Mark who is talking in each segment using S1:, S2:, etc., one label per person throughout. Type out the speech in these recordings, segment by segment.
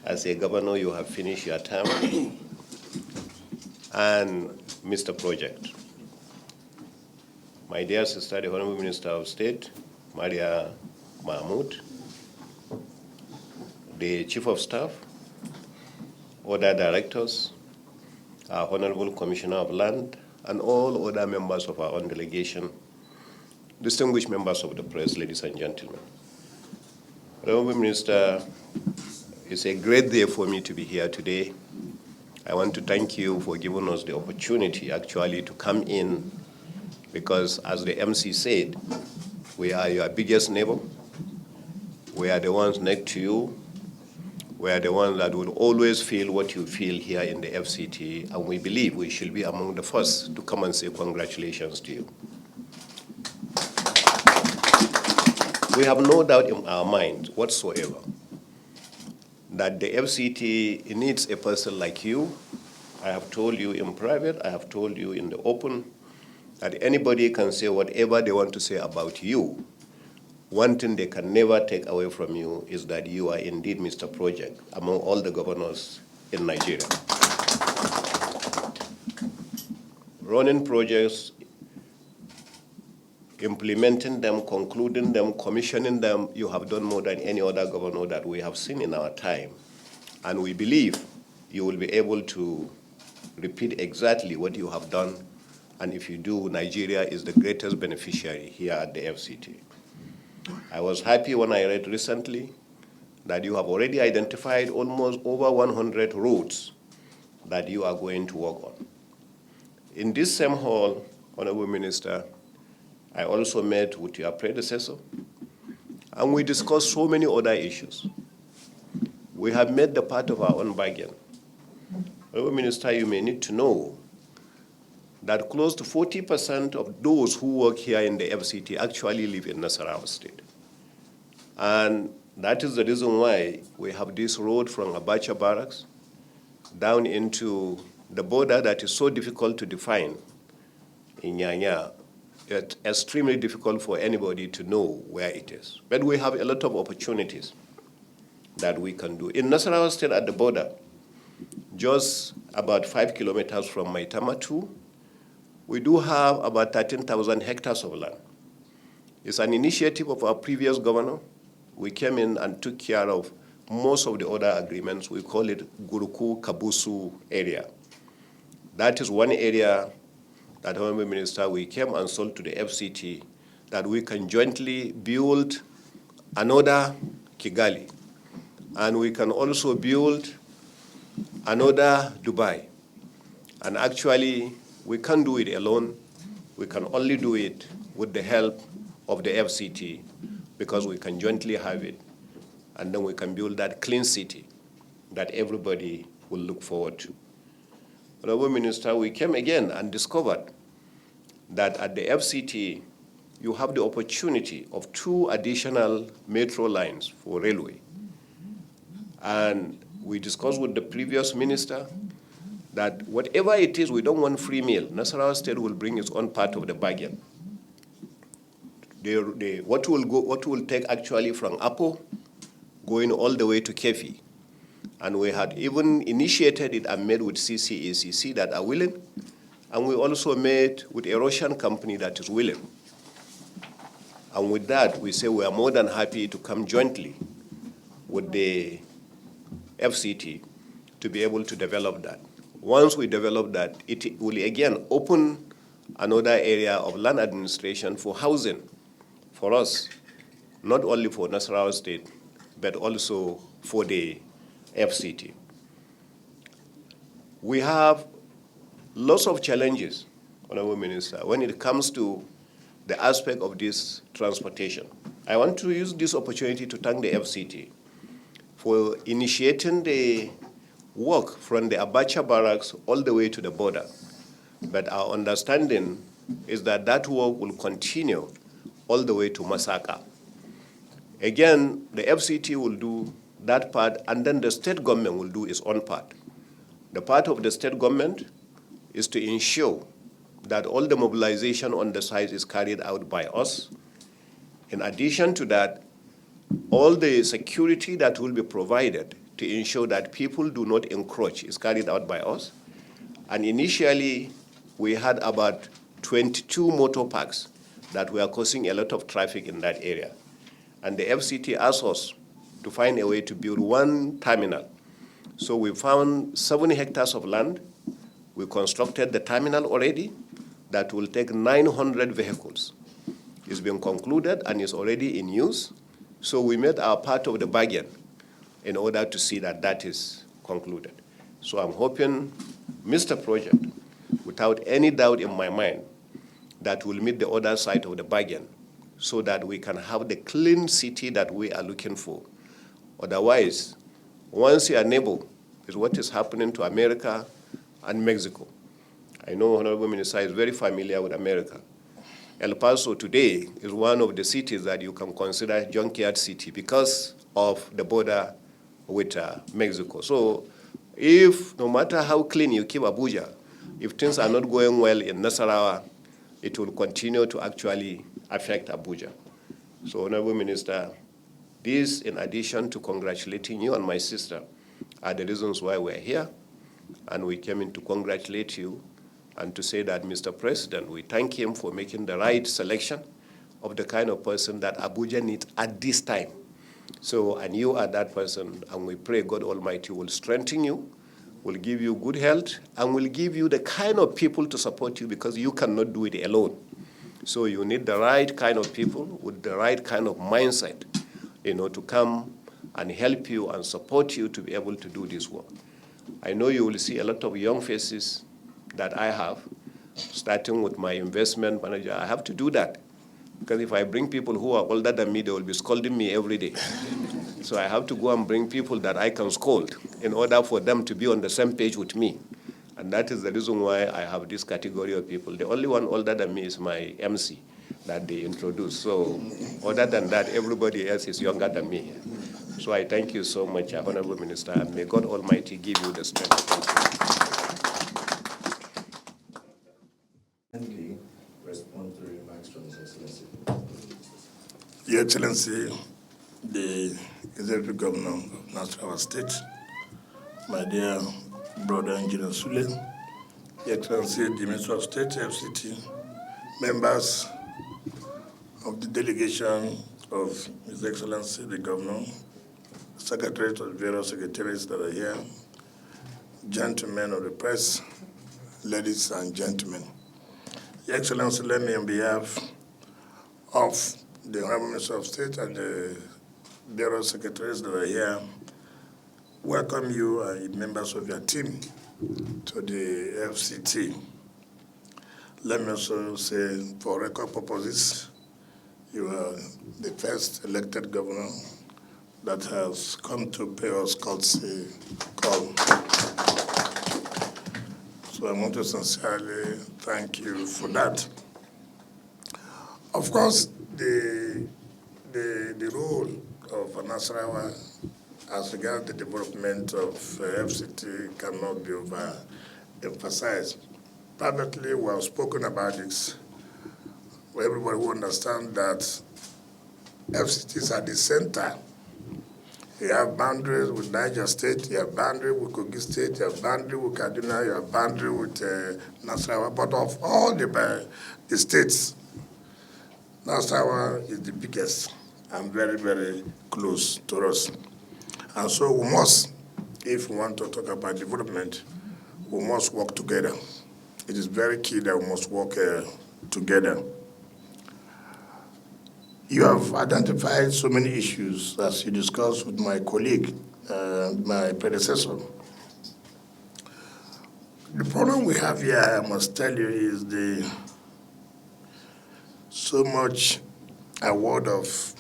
S1: As a governor, you have finished your term. And Mr. Project, my dear sister, the Honorable Minister of State, Maria Mahmoud, the Chief of Staff, other directors, our Honorable Commissioner of Land, and all other members of our own delegation, distinguished members of the press, ladies and gentlemen. Honorable Minister, it's a great day for me to be here today. I want to thank you for giving us the opportunity actually to come in because, as the MC said, we are your biggest neighbor. We are the ones next to you. We are the ones that will always feel what you feel here in the FCT, and we believe we should be among the first to come and say congratulations to you. We have no doubt in our minds whatsoever that the FCT needs a person like you. I have told you in private, I have told you in the open, that anybody can say whatever they want to say about you. One thing they can never take away from you is that you are indeed Mr. Project among all the governors in Nigeria. Running projects, implementing them, concluding them, commissioning them, you have done more than any other governor that we have seen in our time. And we believe you will be able to repeat exactly what you have done. And if you do, Nigeria is the greatest beneficiary here at the FCT. I was happy when I read recently that you have already identified almost over 100 roads that you are going to work on. In this same hall, Honorable Minister, I also met with your predecessor, and we discussed so many other issues. We have made the part of our own bargain. Honorable Minister, you may need to know that close to 40% of those who work here in the FCT actually live in Nasarawa State. And that is the reason why we have this road from Abacha Barracks down into the border that is so difficult to define in Nyanya. It's extremely difficult for anybody to know where it is. But we have a lot of opportunities that we can do. In Nasarawa State at the border, just about 5 kilometers from Maitama 2, we do have about 13,000 hectares of land. It's an initiative of our previous governor. We came in and took care of most of the other agreements. We call it Guruku Kabusu area. That is one area that, Honorable Minister, we came and sold to the FCT that we can jointly build another Kigali. And we can also build another Dubai. And actually, we can't do it alone. We can only do it with the help of the FCT because we can jointly have it. And then we can build that clean city that everybody will look forward to. Honorable Minister, we came again and discovered that at the FCT, you have the opportunity of 2 additional metro lines for railway. And we discussed with the previous minister that whatever it is, we don't want free meal. Nasarawa State will bring its own part of the bargain. What will take actually from Apo, going all the way to Kefi. And we had even initiated it and made with CCACC that are willing. And we also made with a Russian company that is willing. And with that, we say we are more than happy to come jointly with the FCT to be able to develop that. Once we develop that, it will again open another area of land administration for housing for us, not only for Nasarawa State, but also for the FCT. We have lots of challenges, Honorable Minister, when it comes to the aspect of this transportation. I want to use this opportunity to thank the FCT for initiating the work from the Abacha Barracks all the way to the border. But our understanding is that that work will continue all the way to Masaka. Again, the FCT will do that part, and then the state government will do its own part. The part of the state government is to ensure that all the mobilization on the site is carried out by us. In addition to that, all the security that will be provided to ensure that people do not encroach is carried out by us. And initially, we had about 22 motor parks that were causing a lot of traffic in that area. And the FCT asked us to find a way to build one terminal. So we found 7 hectares of land. We constructed the terminal already that will take 900 vehicles. It's been concluded and is already in use. So we made our part of the bargain in order to see that that is concluded. So I'm hoping, Mr. Project, without any doubt in my mind, that will meet the other side of the bargain so that we can have the clean city that we are looking for. Otherwise, once your neighbor is what is happening to America and Mexico. I know Honorable Minister is very familiar with America. El Paso today is one of the cities that you can consider junkyard city because of the border with Mexico. So if, no matter how clean you keep Abuja, if things are not going well in Nasarawa, it will continue to actually affect Abuja. So, Honorable Minister, this, in addition to congratulating you and my sister, are the reasons why we're here. And we came in to congratulate you and to say that, Mr. President, we thank him for making the right selection of the kind of person that Abuja needs at this time. So, and you are that person, and we pray God Almighty will strengthen you, will give you good health, and will give you the kind of people to support you because you cannot do it alone. So you need the right kind of people with the right kind of mindset, to come and help you and support you to be able to do this work. I know you will see a lot of young faces that I have, starting with my investment manager. I have to do that because if I bring people who are older than me, they will be scolding me every day. So I have to go and bring people that I can scold in order for them to be on the same page with me. And that is the reason why I have this category of people. The only one older than me is my MC that they introduced. So other than that, everybody else is younger than me. So I thank you so much, Honorable Minister, and may God Almighty give you the strength.
S2: Kindly respond to remarks from His Excellency.
S3: Your Excellency, the Executive Governor of Nasarawa State, my dear brother Engineer Sule, Your Excellency, the Minister of State, FCT, members of the delegation of His Excellency, the Governor, secretaries of various secretaries that are here, gentlemen of the press, ladies and gentlemen. Your Excellency, let me on behalf of the Honorable Minister of State and the various secretaries that are here welcome you and members of your team to the FCT. Let me also say, for record purposes, you are the first elected governor that has come to pay us courtesy call. So I want to sincerely thank you for that. Of course, the role of Nasarawa as regards the development of FCT cannot be overemphasized. Privately, we have spoken about this. Everybody will understand that FCTs are the center. You have boundaries with Niger State, you have boundary with Kogi State, you have boundary with Kaduna, you have boundary with Nasarawa. But of all the states, Nasarawa is the biggest and very, very close to us. And so we must, if we want to talk about development, we must work together. It is very key that we must work together. You have identified so many issues as you discussed with my colleague, my predecessor. The problem we have here, I must tell you, is the so much award of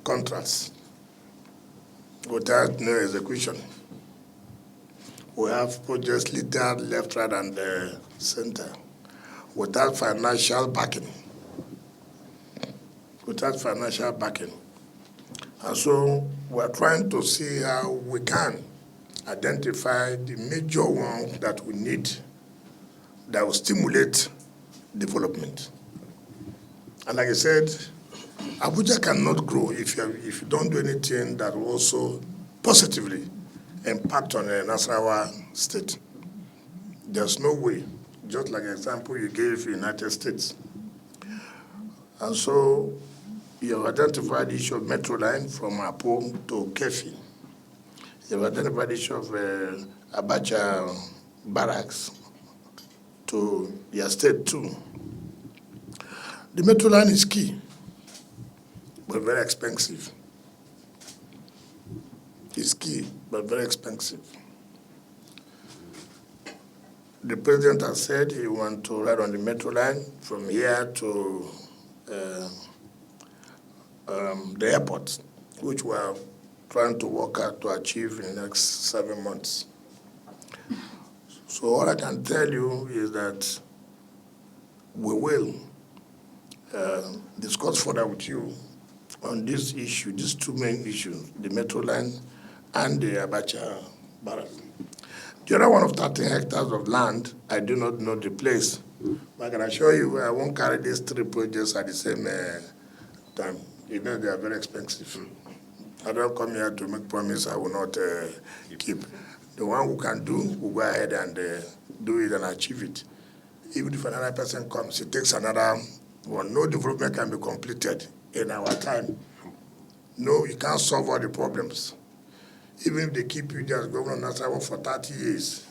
S3: contracts without no execution. We have projects littered left, right, and center without financial backing. Without financial backing. And so we're trying to see how we can identify the major ones that we need that will stimulate development. And like I said, Abuja cannot grow if you don't do anything that will also positively impact on Nasarawa state. There's no way, just like the example you gave United States. And so you have identified the issue of Metro Line from Apo to Kefi. You have identified the issue of Abacha Barracks to your state too. The Metro Line is key, but very expensive. It's key, but very expensive. The president has said he wants to ride on the Metro Line from here to the airport, which we are trying to work out to achieve in the next 7 months. So all I can tell you is that we will discuss further with you on this issue, these two main issues, the Metro Line and the Abacha Barracks. The other one of 13 hectares of land, I do not know the place. But I can assure you, I won't carry these three projects at the same time. You know, they are very expensive. I don't come here to make promise I will not keep. The one who can do will go ahead and do it and achieve it. Even if another person comes, it takes another one. No development can be completed in our time. No, you can't solve all the problems. Even if they keep you there as governor of Nasarawa for 30 years,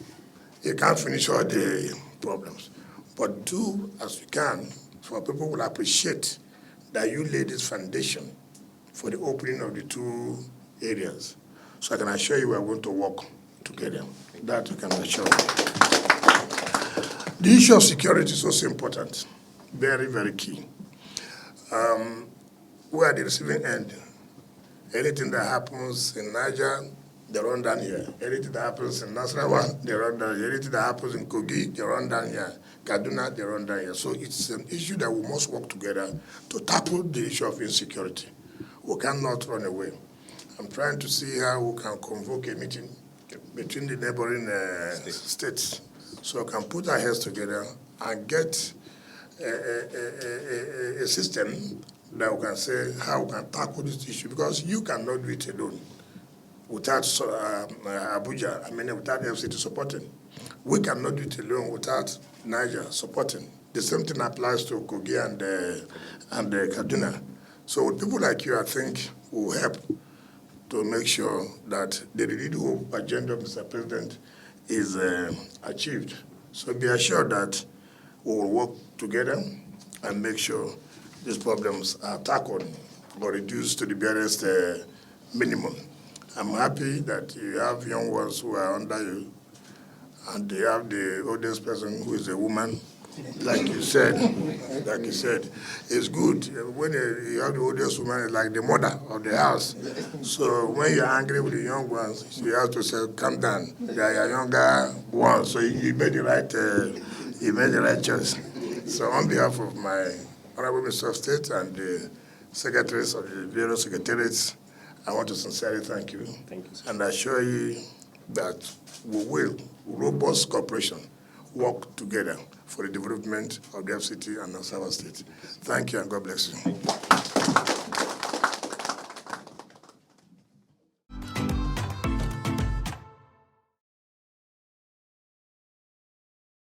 S3: you can't finish all the problems. But do as you can, for people will appreciate that you laid this foundation for the opening of the two areas. So I can assure you we are going to work together. That you can assure. The issue of security is also important. Very, very key. We are the receiving end. Anything that happens in Niger, they run down here. Anything that happens in Nasarawa, they run down here. Anything that happens in Kogi, they run down here. Kaduna, they run down here. So it's an issue that we must work together to tackle the issue of insecurity. We cannot run away. I'm trying to see how we can convoke a meeting between the neighboring states so we can put our heads together and get a system that we can say how we can tackle this issue, because you cannot do it alone without Abuja, without the FCT supporting. We cannot do it alone without Niger supporting. The same thing applies to Kogi and Kaduna. So with people like you, I think, will help to make sure that the renewed agenda of Mr. President is achieved. So be assured that we will work together and make sure these problems are tackled or reduced to the barest minimum. I'm happy that you have young ones who are under you, and they have the oldest person who is a woman. Like you said, it's good when you have the oldest woman, it's like the mother of the house. So when you're angry with the young ones, you have to say, calm down. They are your younger ones. So you made the right choice. So on behalf of my Honorable Minister of State and the secretaries of the various secretariats, I want to sincerely thank you.
S1: Thank you, sir.
S3: And assure you that we will, robust cooperation, work together for the development of the FCT and Nasarawa State. Thank you and God bless you.